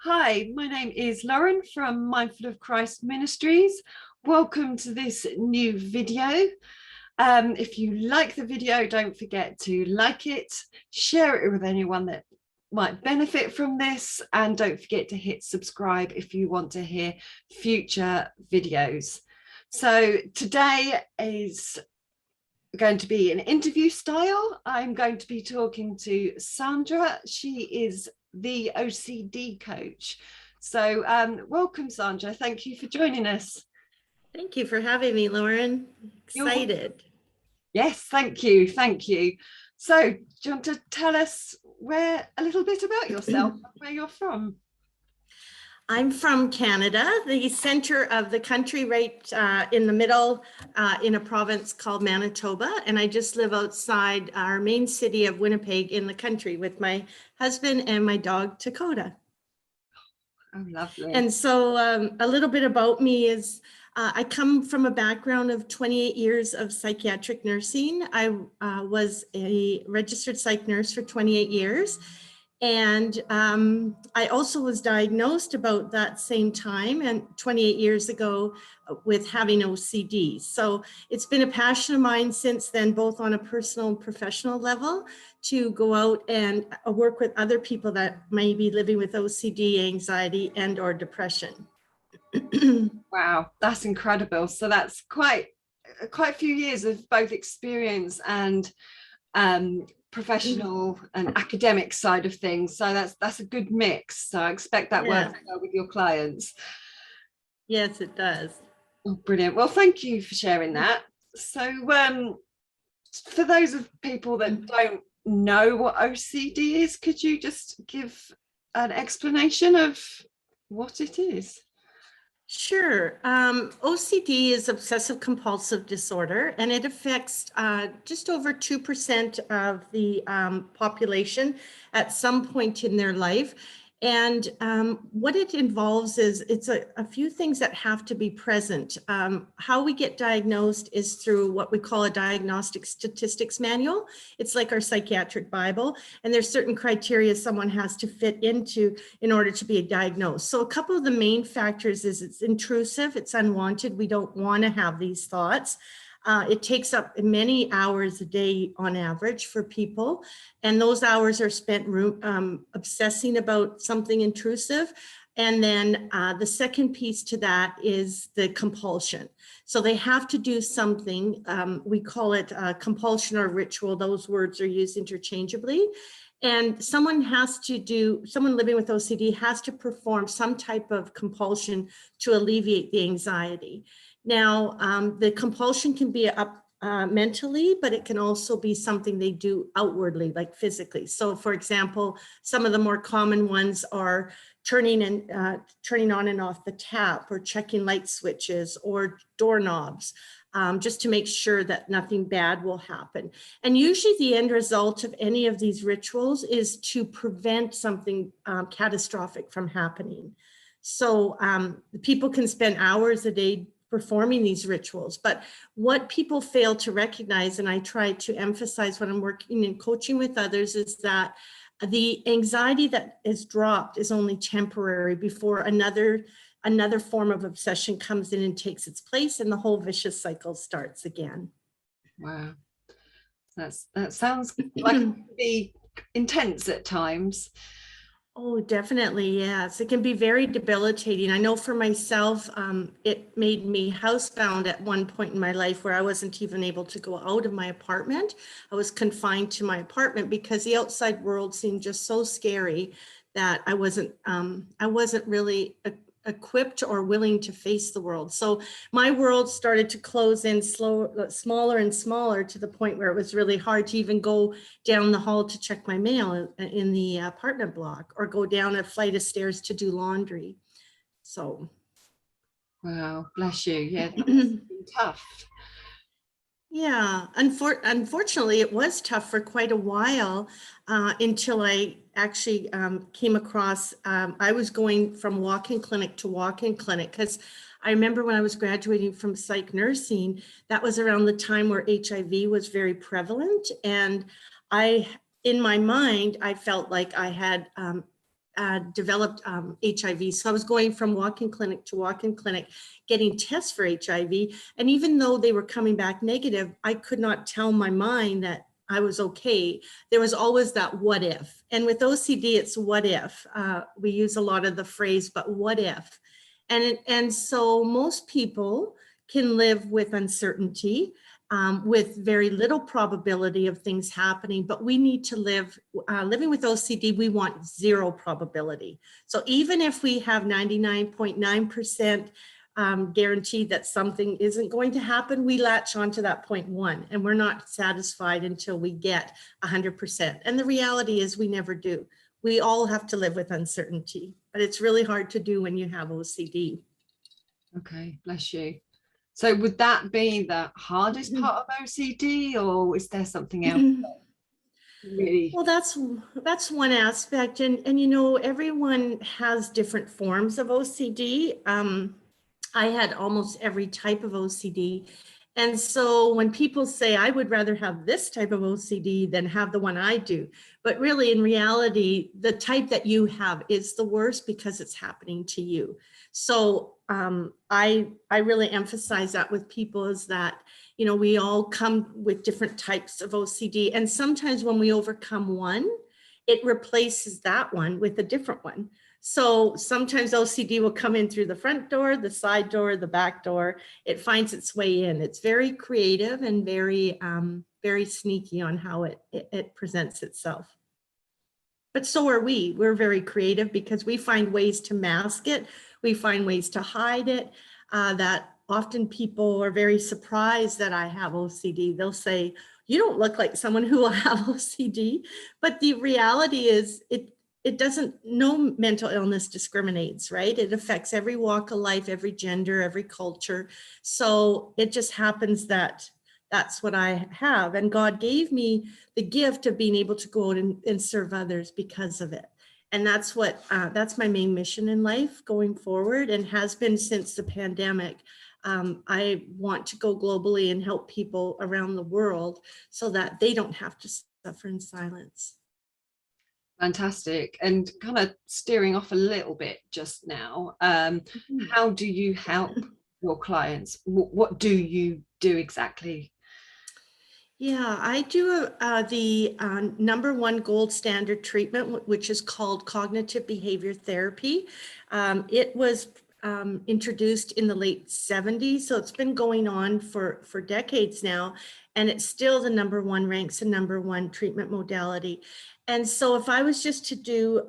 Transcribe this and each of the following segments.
Hi, my name is Lauren from Mindful of Christ Ministries. Welcome to this new video. If you like the video, don't forget to like it, share it with anyone that might benefit from this, and don't forget to hit subscribe if you want to hear future videos. So today is going to be an interview style. I'm going to be talking to Sandra. She is the OCD coach. So welcome, Sandra. Thank you for joining us. Thank you for having me, Lauren. Excited. Yes, thank you. Thank you. So do you want to tell us a little bit about yourself, where you're from? I'm from Canada, the center of the country, right in the middle, in a province called Manitoba. And I just live outside our main city of Winnipeg in the country with my husband and my dog, Dakota. Oh, lovely. And so a little bit about me is I come from a background of 28 years of psychiatric nursing. I was a registered psych nurse for 28 years. And I also was diagnosed about that same time and 28 years ago with having OCD. So it's been a passion of mine since then, both on a personal and professional level, to go out and work with other people that may be living with OCD, anxiety, and or depression. Wow, that's incredible. So that's quite a few years of both experience and professional and academic side of things. So that's a good mix. So I expect that works well with your clients. Yes, it does. Oh, brilliant. Well, thank you for sharing that. So for those of people that don't know what OCD is, could you just give an explanation of what it is? Sure. OCD is obsessive compulsive disorder, and it affects just over 2% of the population at some point in their life. And what it involves is it's a few things that have to be present. How we get diagnosed is through what we call a diagnostic statistics manual. It's like our psychiatric Bible, and there's certain criteria someone has to fit into in order to be diagnosed. So a couple of the main factors is it's intrusive, it's unwanted. We don't want to have these thoughts. It takes up many hours a day on average for people. And those hours are spent obsessing about something intrusive. And then the second piece to that is the compulsion. So they have to do something. We call it compulsion or ritual. Those words are used interchangeably. And someone living with OCD has to perform some type of compulsion to alleviate the anxiety. Now, the compulsion can be up mentally, but it can also be something they do outwardly, like physically. So for example, some of the more common ones are turning on and off the tap, or checking light switches or doorknobs, just to make sure that nothing bad will happen. And usually the end result of any of these rituals is to prevent something catastrophic from happening. So people can spend hours a day performing these rituals. But what people fail to recognize, and I try to emphasize when I'm working and coaching with others, is that the anxiety that is dropped is only temporary before another form of obsession comes in and takes its place, and the whole vicious cycle starts again. Wow. That sounds like it could be intense at times. Oh, definitely. Yes. It can be very debilitating. I know for myself, it made me housebound at one point in my life where I wasn't even able to go out of my apartment. I was confined to my apartment because the outside world seemed just so scary that I wasn't really equipped or willing to face the world. So my world started to close in smaller and smaller, to the point where it was really hard to even go down the hall to check my mail in the apartment block, or go down a flight of stairs to do laundry. So. Wow, bless you. Yeah, that's tough. Yeah, unfortunately, it was tough for quite a while until I actually came across, I was going from walk-in clinic to walk-in clinic, because I remember when I was graduating from psych nursing, that was around the time where HIV was very prevalent. And in my mind, I felt like I had developed HIV. So I was going from walk-in clinic to walk-in clinic, getting tests for HIV. And even though they were coming back negative, I could not tell my mind that I was okay. There was always that what if. And with OCD, it's what if. We use a lot of the phrase, but what if? And so most people can live with uncertainty, with very little probability of things happening, but we need to living with OCD, we want zero probability. So even if we have 99.9% guarantee that something isn't going to happen, we latch onto that 0.1, and we're not satisfied until we get 100%. And the reality is we never do. We all have to live with uncertainty, but it's really hard to do when you have OCD. Okay, bless you. So would that be the hardest part of OCD, or is there something else? Really? Well, that's one aspect, and you know, everyone has different forms of OCD. I had almost every type of OCD. And so when people say, I would rather have this type of OCD than have the one I do, but really in reality, the type that you have is the worst because it's happening to you. So I really emphasize that with people, is that, you know, we all come with different types of OCD. And sometimes when we overcome one, it replaces that one with a different one. So sometimes OCD will come in through the front door, the side door, the back door. It finds its way in. It's very creative and very, very sneaky on how it presents itself. But so are we. We're very creative because we find ways to mask it. We find ways to hide it. That often people are very surprised that I have OCD. They'll say, you don't look like someone who will have OCD. But the reality is it doesn't, no mental illness discriminates, right? It affects every walk of life, every gender, every culture. So it just happens that that's what I have. And God gave me the gift of being able to go out and serve others because of it. And that's that's my main mission in life going forward, and has been since the pandemic. I want to go globally and help people around the world so that they don't have to suffer in silence. Fantastic. And kind of steering off a little bit just now, how do you help your clients? What do you do exactly? Yeah, I do the #1 gold standard treatment, which is called cognitive behavior therapy. It was introduced in the late 70s, so it's been going on for decades now, and it's still the #1, ranks the #1 treatment modality. And so if I was just to do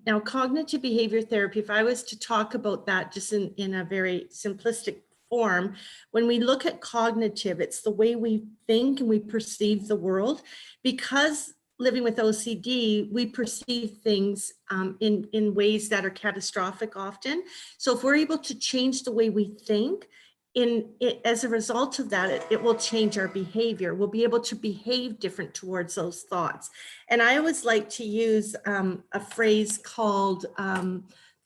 now cognitive behavior therapy, if I was to talk about that just in a very simplistic form, when we look at cognitive, it's the way we think and we perceive the world. Because living with OCD, we perceive things in ways that are catastrophic often. So if we're able to change the way we think, as a result of that, it will change our behavior. We'll be able to behave different towards those thoughts. And I always like to use a phrase called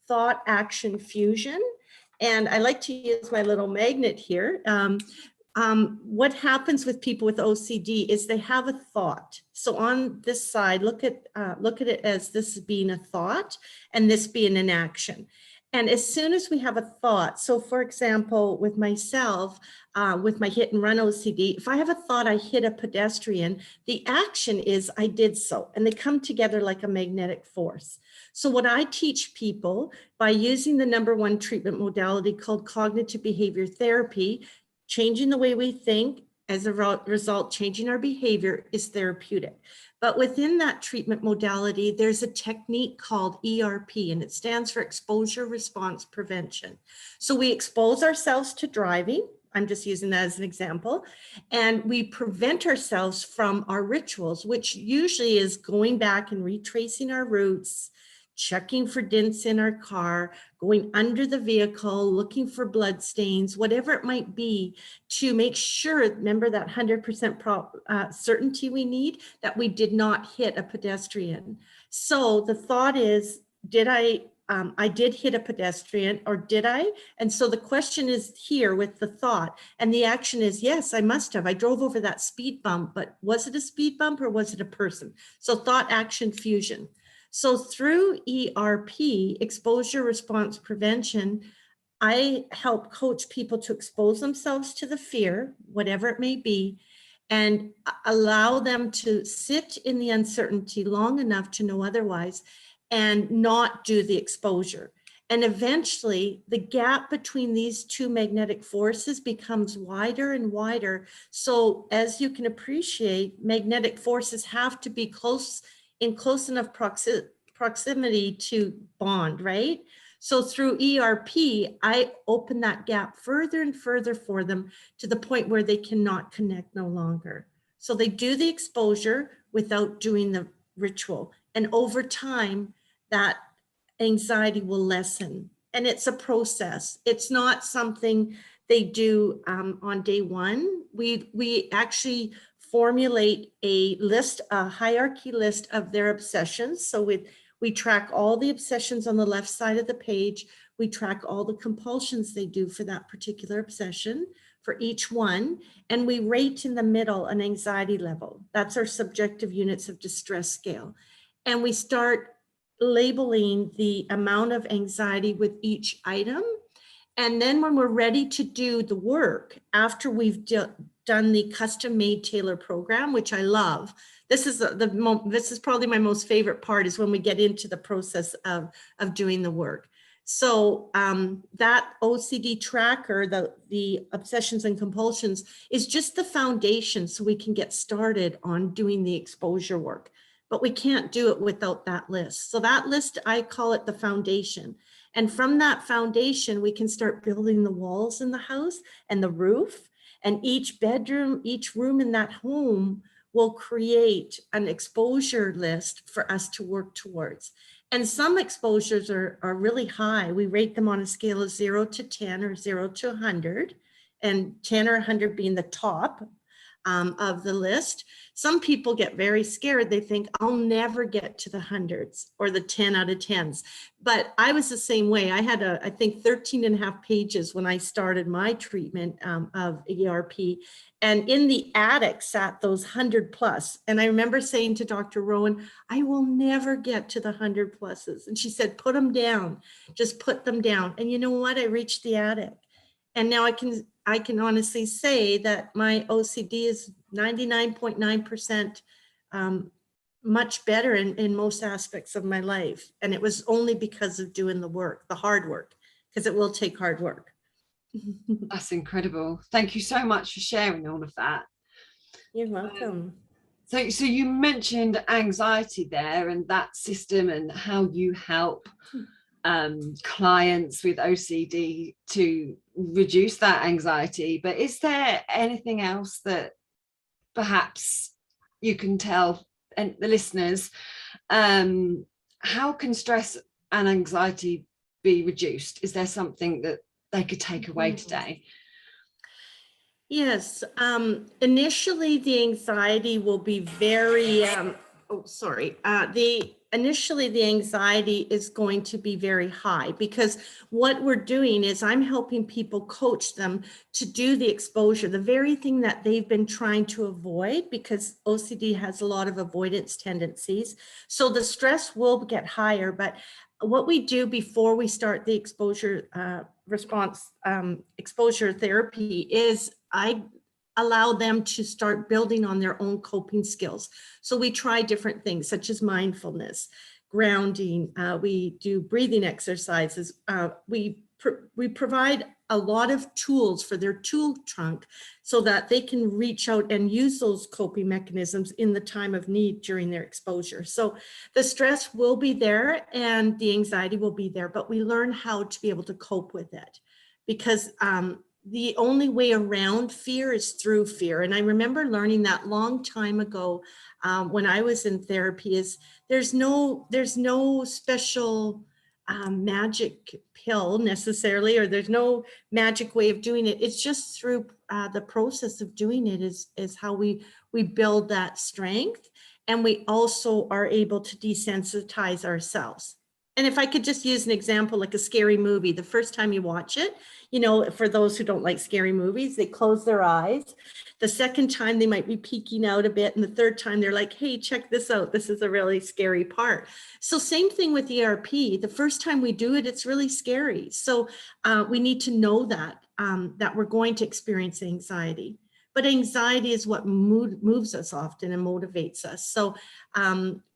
thought action fusion. And I like to use my little magnet here. What happens with people with OCD is they have a thought. So on this side, look at it as this being a thought and this being an action. And as soon as we have a thought, so for example, with myself, with my hit and run OCD, if I have a thought I hit a pedestrian, the action is I did so, and they come together like a magnetic force. So what I teach people by using the #1 treatment modality called cognitive behavior therapy, changing the way we think, as a result, changing our behavior, is therapeutic. But within that treatment modality, there's a technique called ERP, and it stands for exposure response prevention. So we expose ourselves to driving. I'm just using that as an example. And we prevent ourselves from our rituals, which usually is going back and retracing our roots, checking for dents in our car, going under the vehicle, looking for blood stains, whatever it might be, to make sure, remember that 100% certainty we need, that we did not hit a pedestrian. So the thought is, did I did hit a pedestrian, or did I? And so the question is here with the thought, and the action is, yes, I must have. I drove over that speed bump, but was it a speed bump or was it a person? So thought action fusion. So through ERP, exposure response prevention, I help coach people to expose themselves to the fear, whatever it may be, and allow them to sit in the uncertainty long enough to know otherwise and not do the exposure. And eventually the gap between these two magnetic forces becomes wider and wider. So as you can appreciate, magnetic forces have to be in close enough proximity to bond, right? So through ERP, I open that gap further and further for them to the point where they cannot connect no longer. So they do the exposure without doing the ritual. And over time, that anxiety will lessen. And it's a process. It's not something they do on day one. We actually formulate a list, a hierarchy list of their obsessions. So we track all the obsessions on the left side of the page. We track all the compulsions they do for that particular obsession for each one. And we rate in the middle an anxiety level. That's our subjective units of distress scale. And we start labeling the amount of anxiety with each item. And then when we're ready to do the work, after we've done the custom made tailor program, which I love, this is probably my most favorite part, is when we get into the process of doing the work. So that OCD tracker, the obsessions and compulsions, is just the foundation so we can get started on doing the exposure work. But we can't do it without that list. So that list, I call it the foundation. And from that foundation, we can start building the walls in the house and the roof, and each bedroom, each room in that home will create an exposure list for us to work towards. And some exposures are really high. We rate them on a scale of 0 to 10 or 0 to 100, and 10 or 100 being the top of the list. Some people get very scared. They think, I'll never get to the hundreds or the 10 out of 10s. But I was the same way. I had I think 13 and a half pages when I started my treatment of ERP. And in the attic sat those 100 plus. And I remember saying to Dr. Rowan, I will never get to the 100 pluses. And she said, put them down, just put them down. And you know what? I reached the attic. And now I can honestly say that my OCD is 99.9% much better in most aspects of my life. And it was only because of doing the work, the hard work, because it will take hard work. That's incredible. Thank you so much for sharing all of that. You're welcome. So you mentioned anxiety there and that system and how you help clients with OCD to reduce that anxiety. But is there anything else that perhaps you can tell and the listeners, how can stress and anxiety be reduced? Is there something that they could take away today? Yes, initially the anxiety will be very, initially the anxiety is going to be very high, because what we're doing is I'm helping people coach them to do the exposure, the very thing that they've been trying to avoid, because OCD has a lot of avoidance tendencies. So the stress will get higher, but what we do before we start the exposure exposure therapy is I allow them to start building on their own coping skills. So we try different things such as mindfulness, grounding, we do breathing exercises, we provide a lot of tools for their tool trunk so that they can reach out and use those coping mechanisms in the time of need during their exposure. So the stress will be there and the anxiety will be there, but we learn how to be able to cope with it, because the only way around fear is through fear. And I remember learning that long time ago when I was in therapy, is there's no special magic pill necessarily, or there's no magic way of doing it. It's just through the process of doing it is how we build that strength. And we also are able to desensitize ourselves. And if I could just use an example, like a scary movie, the first time you watch it, you know, for those who don't like scary movies, they close their eyes. The second time they might be peeking out a bit. And the third time they're like, hey, check this out. This is a really scary part. So same thing with ERP. The first time we do it, it's really scary. So we need to know that, that we're going to experience anxiety. But anxiety is what moves us often and motivates us. So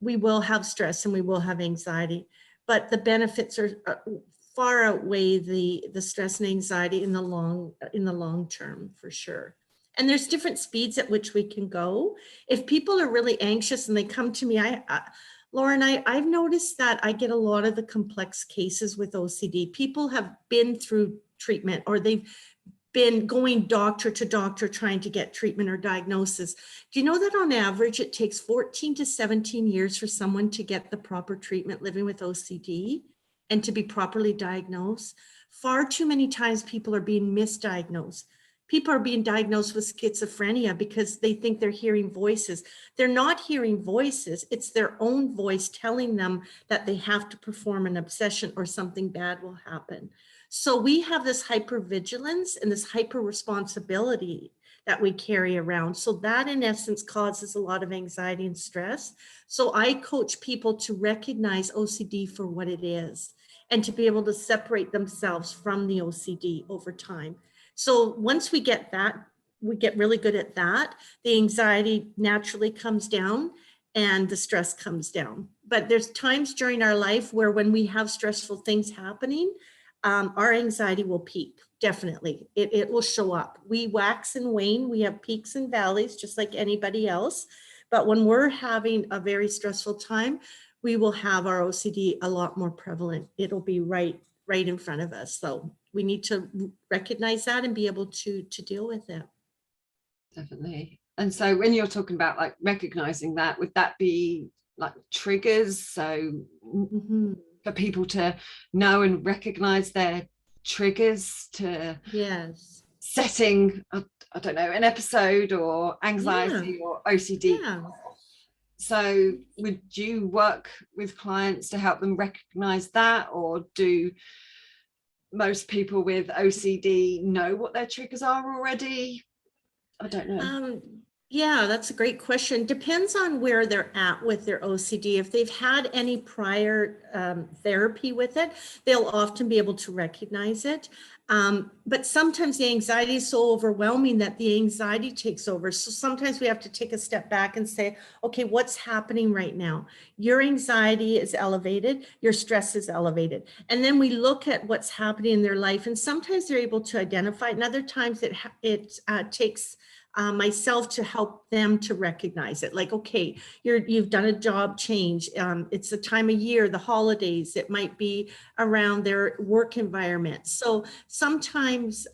we will have stress and we will have anxiety, but the benefits are far outweigh the stress and anxiety in the long term, for sure. And there's different speeds at which we can go. If people are really anxious and they come to me, Lauren, I've noticed that I get a lot of the complex cases with OCD. People have been through treatment, or they've been going doctor to doctor trying to get treatment or diagnosis. Do you know that on average, it takes 14 to 17 years for someone to get the proper treatment living with OCD and to be properly diagnosed? Far too many times people are being misdiagnosed. People are being diagnosed with schizophrenia because they think they're hearing voices. They're not hearing voices. It's their own voice telling them that they have to perform an obsession or something bad will happen. So we have this hypervigilance and this hyper responsibility that we carry around. So that in essence causes a lot of anxiety and stress. So I coach people to recognize OCD for what it is and to be able to separate themselves from the OCD over time. So once we get that, we get really good at that, the anxiety naturally comes down and the stress comes down. But there's times during our life where when we have stressful things happening, our anxiety will peak, definitely. It will show up. We wax and wane. We have peaks and valleys, just like anybody else. But when we're having a very stressful time, we will have our OCD a lot more prevalent. It'll be right in front of us. So we need to recognize that and be able to deal with it. Definitely. And so when you're talking about like recognizing that, would that be like triggers? So for people to know and recognize their triggers to setting, I don't know, an episode or anxiety or OCD. So would you work with clients to help them recognize that, or do most people with OCD know what their triggers are already? I don't know. Yeah, that's a great question. Depends on where they're at with their OCD. If they've had any prior therapy with it, they'll often be able to recognize it. But sometimes the anxiety is so overwhelming that the anxiety takes over. So sometimes we have to take a step back and say, okay, what's happening right now? Your anxiety is elevated, your stress is elevated. And then we look at what's happening in their life. And sometimes they're able to identify it, and other times it takes myself to help them to recognize it. Like, okay, you've done a job change. It's the time of year, the holidays, it might be around their work environment. So sometimes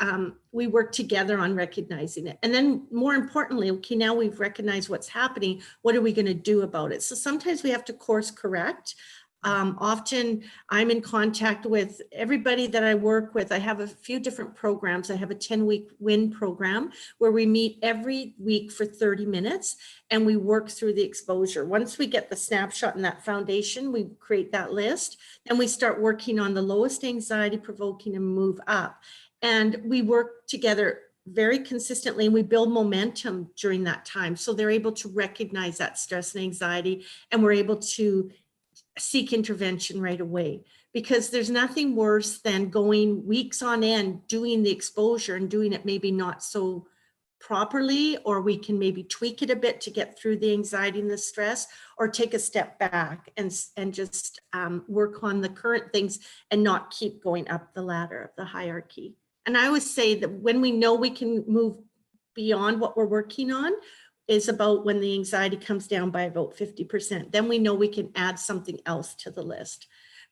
we work together on recognizing it. And then more importantly, okay, now we've recognized what's happening. What are we going to do about it? So sometimes we have to course correct. Often I'm in contact with everybody that I work with. I have a few different programs. I have a 10-week WIN program where we meet every week for 30 minutes and we work through the exposure. Once we get the snapshot and that foundation, we create that list and we start working on the lowest anxiety provoking and move up. And we work together very consistently and we build momentum during that time. So they're able to recognize that stress and anxiety, and we're able to seek intervention right away, because there's nothing worse than going weeks on end doing the exposure and doing it maybe not so properly, or we can maybe tweak it a bit to get through the anxiety and the stress, or take a step back and just work on the current things and not keep going up the ladder of the hierarchy. And I always say that when we know we can move beyond what we're working on is about when the anxiety comes down by about 50%. Then we know we can add something else to the list.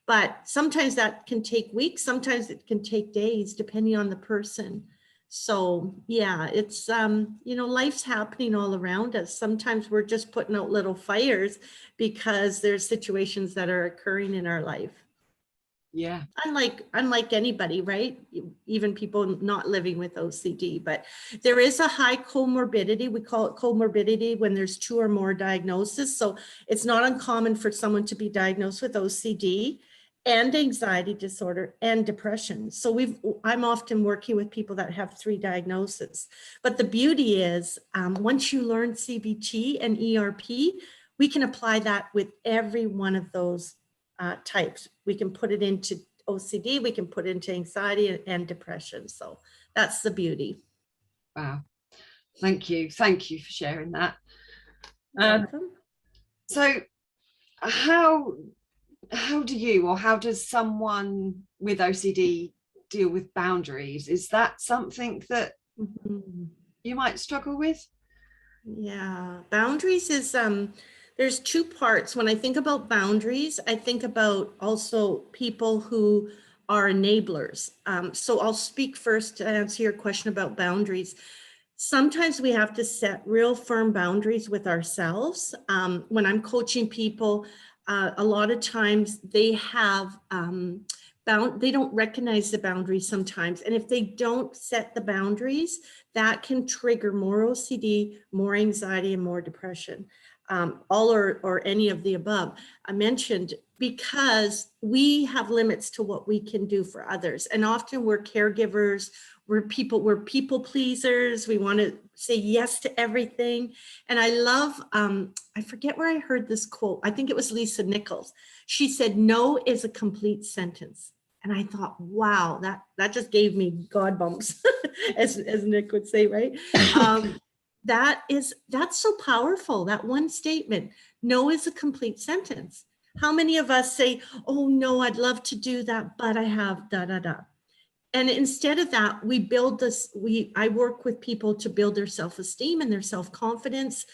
But sometimes that can take weeks, sometimes it can take days, depending on the person. So yeah, it's, you know, life's happening all around us. Sometimes we're just putting out little fires because there's situations that are occurring in our life. Yeah. Unlike anybody, right? Even people not living with OCD, but there is a high comorbidity. We call it comorbidity when there's 2 or more diagnoses. So it's not uncommon for someone to be diagnosed with OCD and anxiety disorder and depression. So I'm often working with people that have 3 diagnoses. But the beauty is once you learn CBT and ERP, we can apply that with every one of those types. We can put it into OCD, we can put it into anxiety and depression. So that's the beauty. Wow. Thank you. Thank you for sharing that. Welcome. So how do you, or how does someone with OCD deal with boundaries? Is that something that you might struggle with? Yeah, boundaries is there's 2 parts. When I think about boundaries, I think about also people who are enablers. So I'll speak first to answer your question about boundaries. Sometimes we have to set real firm boundaries with ourselves. When I'm coaching people, a lot of times they have they don't recognize the boundaries sometimes. And if they don't set the boundaries, that can trigger more OCD, more anxiety, and more depression, all or any of the above I mentioned, because we have limits to what we can do for others. And often we're caregivers, we're people pleasers. We want to say yes to everything. And I love, I forget where I heard this quote. I think it was Lisa Nichols. She said, "No is a complete sentence." And I thought, wow, that just gave me God bumps, as Nick would say, right? That's so powerful, that one statement. No is a complete sentence. How many of us say, "Oh no, I'd love to do that, but I have da da da." And instead of that, we build this, I work with people to build their self-esteem and their self-confidence.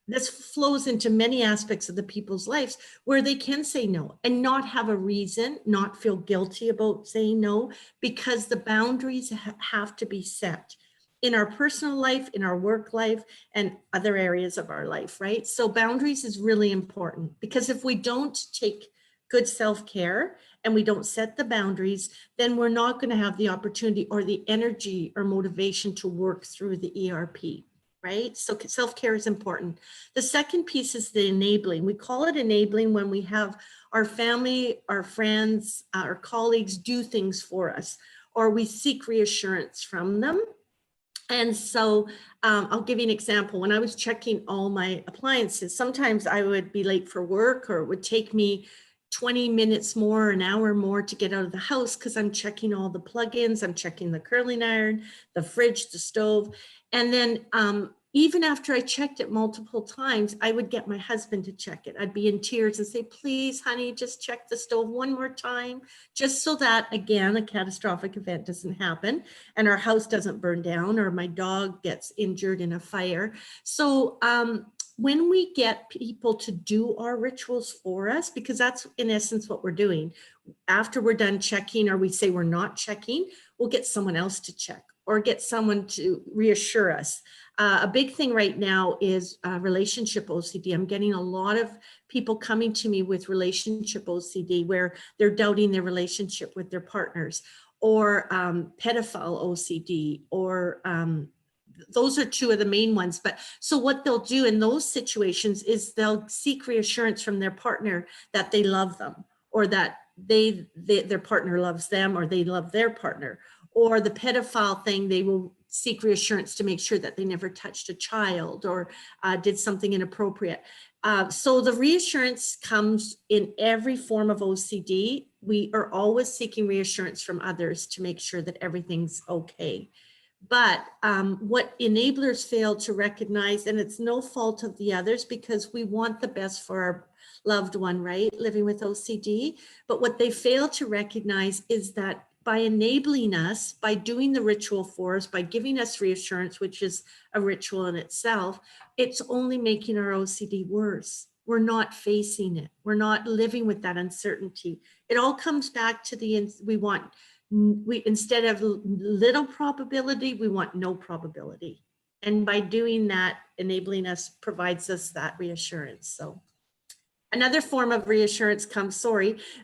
This flows into many aspects of the people's lives where they can say no and not have a reason, not feel guilty about saying no, because the boundaries have to be set in our personal life, in our work life, and other areas of our life, right? So boundaries is really important, because if we don't take good self-care and we don't set the boundaries, then we're not going to have the opportunity or the energy or motivation to work through the ERP, right? So self-care is important. The second piece is the enabling. We call it enabling when we have our family, our friends, our colleagues do things for us, or we seek reassurance from them. And so I'll give you an example. When I was checking all my appliances, sometimes I would be late for work, or it would take me 20 minutes more, an hour more to get out of the house because I'm checking all the plugins. I'm checking the curling iron, the fridge, the stove. And then even after I checked it multiple times, I would get my husband to check it. I'd be in tears and say, "Please, honey, just check the stove one more time," just so that, again, a catastrophic event doesn't happen and our house doesn't burn down or my dog gets injured in a fire. So when we get people to do our rituals for us, because that's in essence what we're doing, after we're done checking, or we say we're not checking, we'll get someone else to check or get someone to reassure us. A big thing right now is relationship OCD. I'm getting a lot of people coming to me with relationship OCD where they're doubting their relationship with their partners, or pedophile OCD, or those are 2 of the main ones. But so what they'll do in those situations is they'll seek reassurance from their partner that they love them, or that their partner loves them, or they love their partner. Or the pedophile thing, they will seek reassurance to make sure that they never touched a child or did something inappropriate. So the reassurance comes in every form of OCD. We are always seeking reassurance from others to make sure that everything's okay. But what enablers fail to recognize, and it's no fault of the others because we want the best for our loved one, right, living with OCD. But what they fail to recognize is that by enabling us, by doing the ritual for us, by giving us reassurance, which is a ritual in itself, it's only making our OCD worse. We're not facing it. We're not living with that uncertainty. It all comes back to we instead of little probability, we want no probability. And by doing that, enabling us provides us that reassurance. So another form of reassurance comes,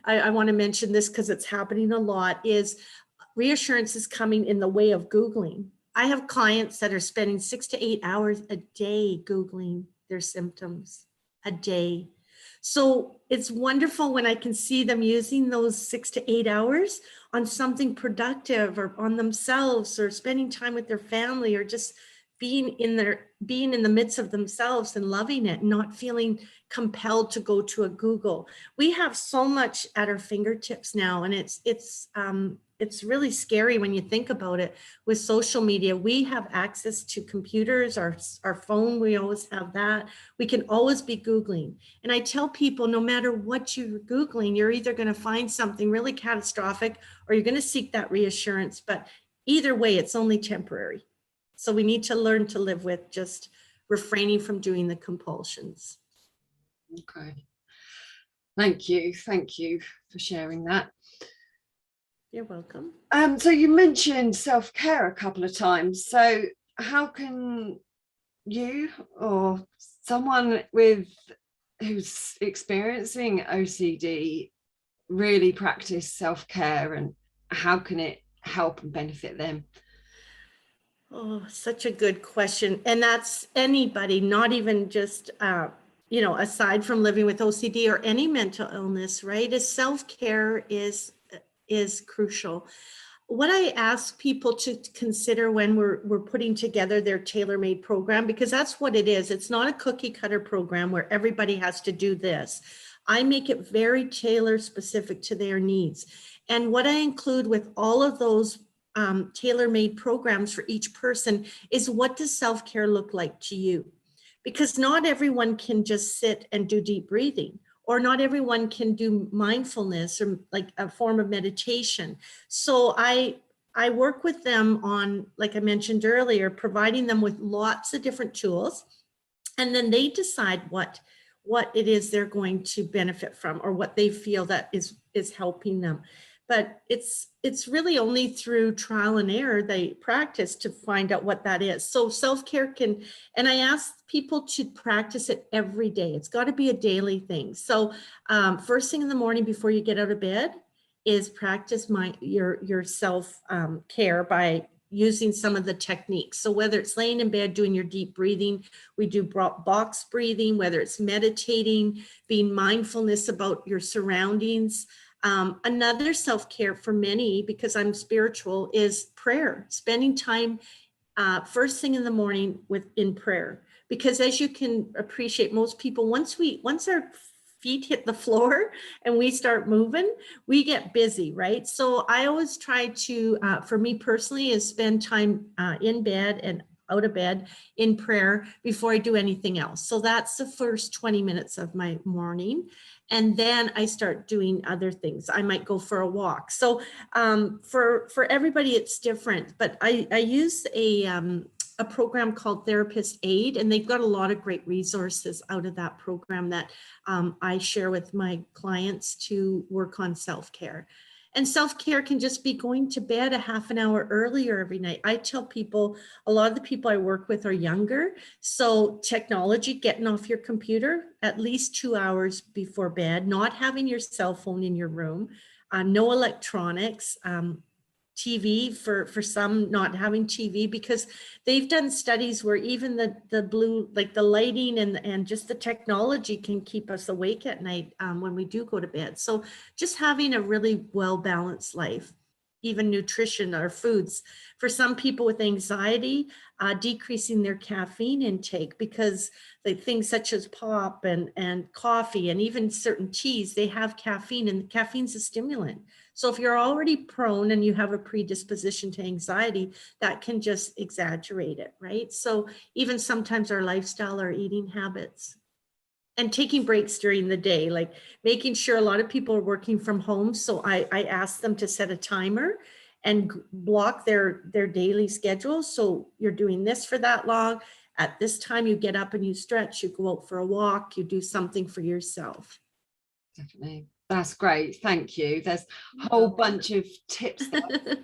I want to mention this because it's happening a lot, is reassurance is coming in the way of Googling. I have clients that are spending 6 to 8 hours a day Googling their symptoms a day. So it's wonderful when I can see them using those 6 to 8 hours on something productive or on themselves or spending time with their family or just being in the midst of themselves and loving it, not feeling compelled to go to a Google. We have so much at our fingertips now, and it's really scary when you think about it. With social media, we have access to computers, our phone, we always have that. We can always be Googling. And I tell people, no matter what you're Googling, you're either going to find something really catastrophic or you're going to seek that reassurance. But either way, it's only temporary. So we need to learn to live with just refraining from doing the compulsions. Okay. Thank you. Thank you for sharing that. You're welcome. So you mentioned self-care a couple of times. So how can you or someone who's experiencing OCD really practice self-care, and how can it help and benefit them? Oh, such a good question. And that's anybody, not even just, aside from living with OCD or any mental illness, right? Is self-care is crucial. What I ask people to consider when we're putting together their tailor-made program, because that's what it is. It's not a cookie cutter program where everybody has to do this. I make it very tailor specific to their needs. And what I include with all of those tailor-made programs for each person is, what does self-care look like to you? Because not everyone can just sit and do deep breathing, or not everyone can do mindfulness or like a form of meditation. So I work with them on, like I mentioned earlier, providing them with lots of different tools, and then they decide what it is they're going to benefit from, or what they feel that is helping them. But it's really only through trial and error they practice to find out what that is. So self-care and I ask people to practice it every day. It's got to be a daily thing. So first thing in the morning before you get out of bed is practice your self-care by using some of the techniques. So whether it's laying in bed doing your deep breathing, we do box breathing, whether it's meditating, being mindfulness about your surroundings. Another self-care for many, because I'm spiritual, is prayer, spending time first thing in the morning in prayer. Because as you can appreciate, most people, once our feet hit the floor and we start moving, we get busy, right? So I always try to, for me personally, is spend time in bed and out of bed in prayer before I do anything else. So that's the first 20 minutes of my morning. And then I start doing other things. I might go for a walk. So for everybody, it's different, but I use a program called Therapist Aid, and they've got a lot of great resources out of that program that I share with my clients to work on self-care. And self-care can just be going to bed a half an hour earlier every night. I tell people, a lot of the people I work with are younger. So technology, getting off your computer at least 2 hours before bed, not having your cell phone in your room, no electronics, TV for some, not having TV, because they've done studies where even the blue, like the lighting and just the technology can keep us awake at night when we do go to bed. So just having a really well-balanced life, even nutrition or foods. For some people with anxiety, decreasing their caffeine intake, because the things such as pop and coffee and even certain teas, they have caffeine, and caffeine's a stimulant. So if you're already prone and you have a predisposition to anxiety, that can just exaggerate it, right? So even sometimes our lifestyle, our eating habits, and taking breaks during the day, like making sure, a lot of people are working from home. So I ask them to set a timer and block their daily schedule. So you're doing this for that long. At this time, you get up and you stretch, you go out for a walk, you do something for yourself. Definitely. That's great. Thank you. There's a whole bunch of tips for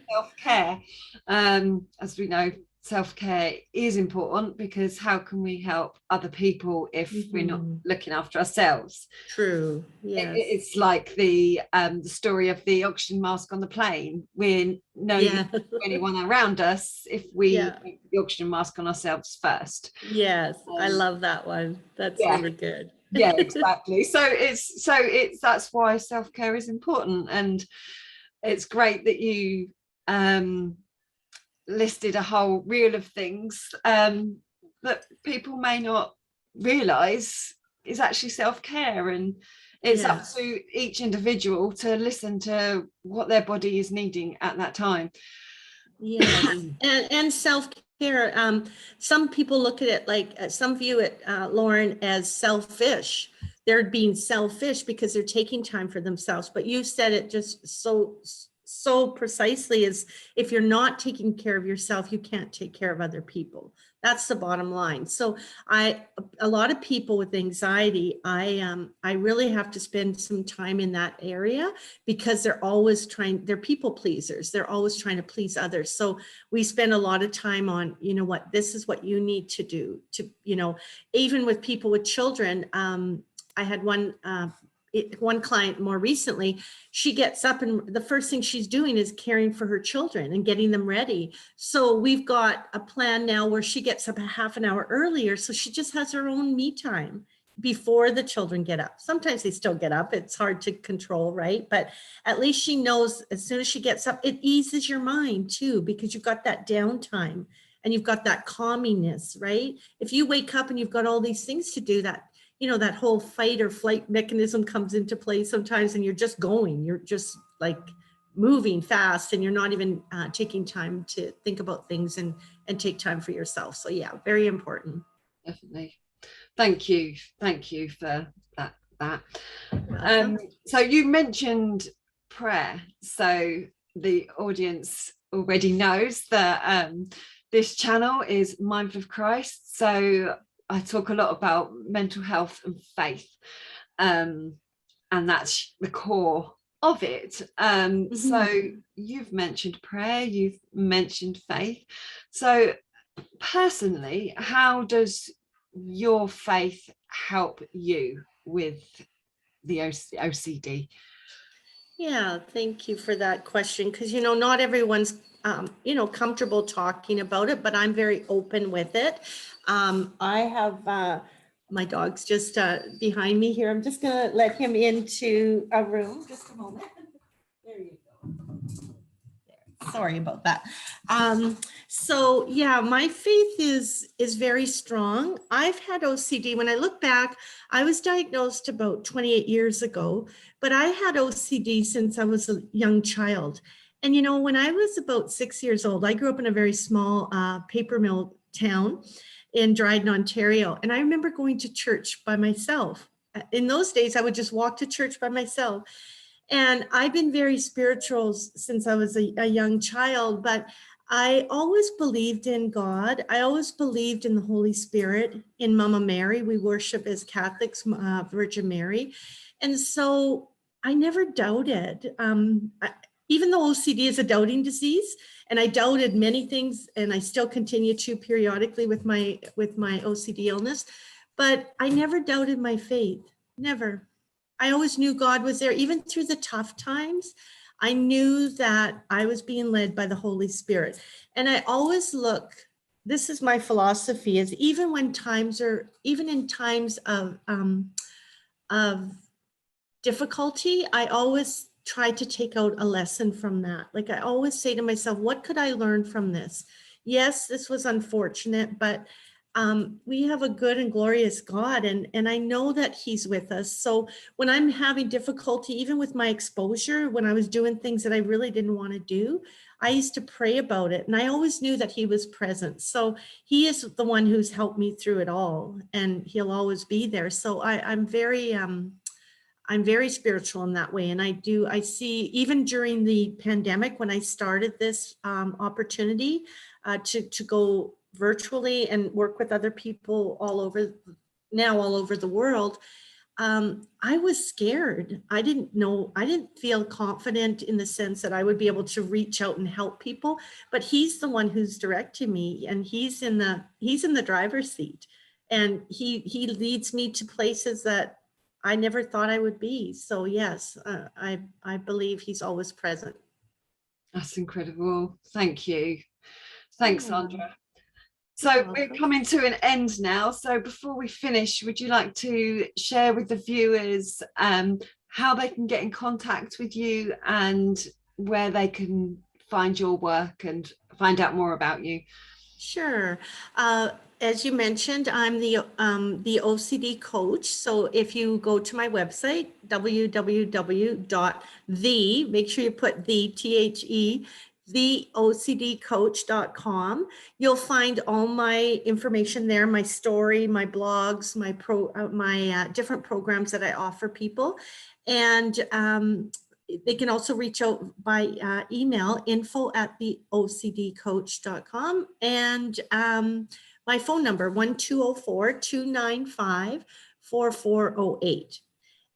self-care. As we know, self-care is important, because how can we help other people if we're not looking after ourselves? True. Yes. It's like the story of the oxygen mask on the plane. We're no anyone around us if we put the oxygen mask on ourselves first. Yes, I love that one. That's really good. Yeah, exactly. So that's why self-care is important, and it's great that you listed a whole reel of things that people may not realize is actually self-care, and it's up Yes. to each individual to listen to what their body is needing at that time. Yes, and self-care. Some people look at it like, some view it, Lauren, as selfish. They're being selfish because they're taking time for themselves. But you said it just so precisely, is if you're not taking care of yourself, you can't take care of other people. That's the bottom line. So a lot of people with anxiety, I really have to spend some time in that area, because they're people pleasers. They're always trying to please others. So we spend a lot of time on, this is what you need to do to, even with people with children. I had one client more recently. She gets up and the first thing she's doing is caring for her children and getting them ready. So we've got a plan now where she gets up a half an hour earlier, so she just has her own me time before the children get up. Sometimes they still get up. It's hard to control, right? But at least she knows as soon as she gets up, it eases your mind too, because you've got that downtime and you've got that calminess, right? If you wake up and you've got all these things to do, that whole fight or flight mechanism comes into play sometimes, and you're just going, you're just like moving fast, and you're not even taking time to think about things and take time for yourself. So yeah, very important. Definitely. Thank you for that. Welcome. So you mentioned prayer, so the audience already knows that this channel is Mindful of Christ. So I talk a lot about mental health and faith, and that's the core of it. So you've mentioned prayer, you've mentioned faith. So personally, how does your faith help you with the OCD? Yeah, thank you for that question, because not everyone's comfortable talking about it, but I'm very open with it. I have my dog's just behind me here. I'm just gonna let him into a room. Just a moment. There you go. Sorry about that. So yeah, my faith is very strong. I've had OCD. When I look back, I was diagnosed about 28 years ago, but I had OCD since I was a young child. And when I was about 6 years old, I grew up in a very small paper mill town in Dryden, Ontario. And I remember going to church by myself. In those days, I would just walk to church by myself. And I've been very spiritual since I was a young child, but I always believed in God. I always believed in the Holy Spirit, in Mama Mary. We worship as Catholics, Virgin Mary. And so I never doubted. Even though OCD is a doubting disease, and I doubted many things, and I still continue to periodically with my OCD illness, but I never doubted my faith, never. I always knew God was there, even through the tough times. I knew that I was being led by the Holy Spirit. And I always this is my philosophy, is even in times of difficulty, I always try to take out a lesson from that. Like I always say to myself, what could I learn from this? Yes, this was unfortunate, but we have a good and glorious God, and I know that he's with us. So when I'm having difficulty, even with my exposure, when I was doing things that I really didn't want to do, I used to pray about it, and I always knew that he was present. So he is the one who's helped me through it all, and he'll always be there. So I'm very spiritual in that way. And I see, even during the pandemic, when I started this opportunity to go virtually and work with other people all over the world, I was scared. I didn't feel confident in the sense that I would be able to reach out and help people, but he's the one who's directing me, and he's in the driver's seat, and he leads me to places that I never thought I would be. So yes, I believe he's always present. That's incredible. Thanks, Sandra. So You're we're welcome. coming to an end now. So before we finish, would you like to share with the viewers how they can get in contact with you and where they can find your work and find out more about you? Sure. As you mentioned, I'm the OCD coach. So if you go to my website, www.the, make sure you put the, THE, theocdcoach.com. You'll find all my information there, my story, my blogs, my different programs that I offer people. And they can also reach out by email, info@theocdcoach.com, and my phone number, 1204-295-4408.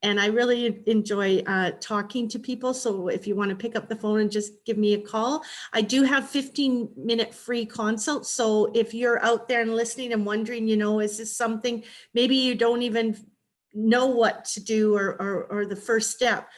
And I really enjoy talking to people. So if you want to pick up the phone and just give me a call, I do have 15-minute free consults. So if you're out there and listening and wondering, is this something, maybe you don't even know what to do or the first step,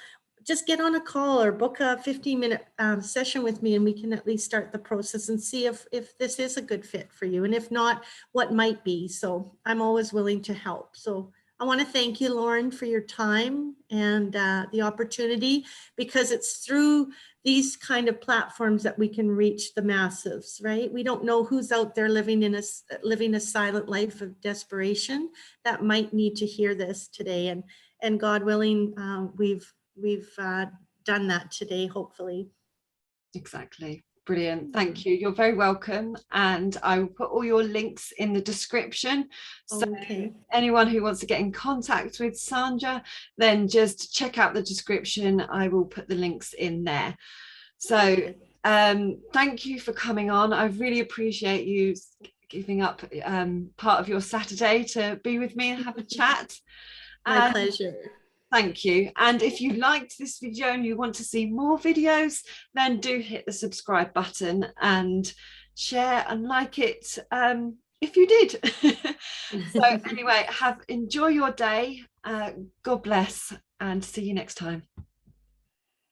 just get on a call or book a 15-minute session with me, and we can at least start the process and see if this is a good fit for you. And if not, what might be. So I'm always willing to help. So I want to thank you, Lauren, for your time and the opportunity, because it's through these kind of platforms that we can reach the masses, right? We don't know who's out there living a silent life of desperation that might need to hear this today. And God willing, we've done that today, hopefully. Exactly. Brilliant. Thank you. You're very welcome. And I will put all your links in the description. So Okay. anyone who wants to get in contact with Sandra, then just check out the description. I will put the links in there. So thank you for coming on. I really appreciate you giving up part of your Saturday to be with me and have a chat. My pleasure. Thank you. And if you liked this video and you want to see more videos, then do hit the subscribe button and share and like it if you did. So anyway, enjoy your day. God bless and see you next time.